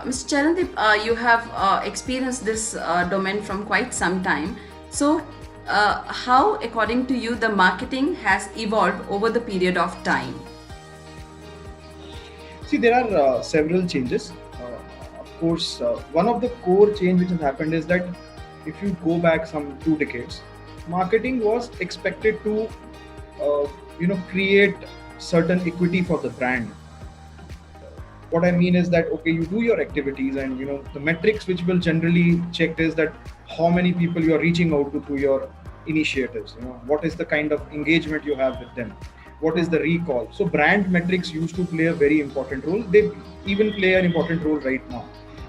Mr. Charandeep, you have experienced this domain from quite some time. So, how, according to you, the marketing has evolved over the period of time? See, there are several changes. Of course, one of the core change which has happened is that if you go back some 2 decades, marketing was expected to, uh, create certain equity for the brand. What I mean is that okay, you do your activities, and the metrics which will generally checked is that how many people you are reaching out to through your initiatives. What is the kind of engagement you have with them, what is the recall. So brand metrics used to play a very important role. They even play an important role right now.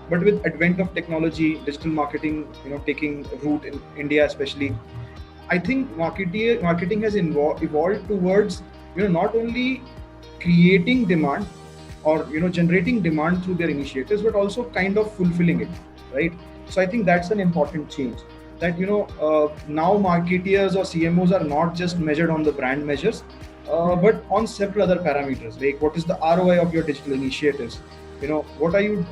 But with advent of technology, digital marketing, taking root in India especially, I think marketing has evolved towards not only creating demand or generating demand through their initiatives, but also kind of fulfilling it, right? So I think that's an important change. That now marketeers or CMOs are not just measured on the brand measures, but on several other parameters, like what is the ROI of your digital initiatives. What are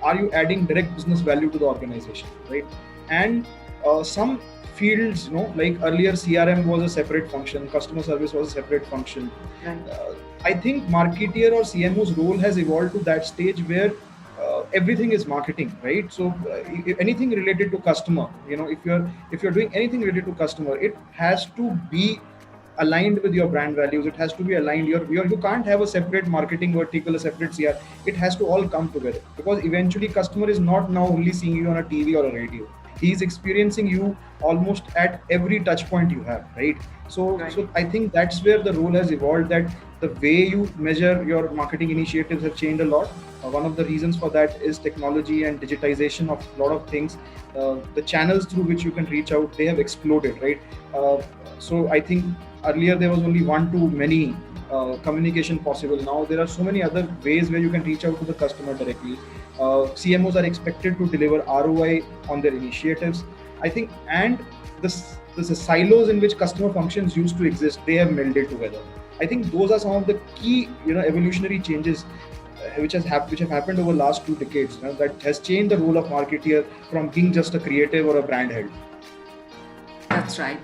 are you adding direct business value to the organization, right? And some fields, like earlier CRM was a separate function, customer service was a separate function. Right. I think marketeer or CMO's role has evolved to that stage where everything is marketing, right? So anything related to customer, if you're doing anything related to customer, it has to be aligned with your brand values. It has to be aligned. You can't have a separate marketing vertical, a separate CR. It has to all come together, because eventually customer is not now only seeing you on a TV or a radio. He's experiencing you almost at every touch point you have, right? Right. So I think that's where the role has evolved, that the way you measure your marketing initiatives have changed a lot. One of the reasons for that is technology and digitization of a lot of things. The channels through which you can reach out, they have exploded, right? So I think earlier there was only one to many communication possible. Now there are so many other ways where you can reach out to the customer directly. CMOs are expected to deliver ROI on their initiatives, I think. And the silos in which customer functions used to exist, they have melded together. I think those are some of the key evolutionary changes which have happened over the last 2 decades, that has changed the role of marketeer from being just a creative or a brand head. That's right.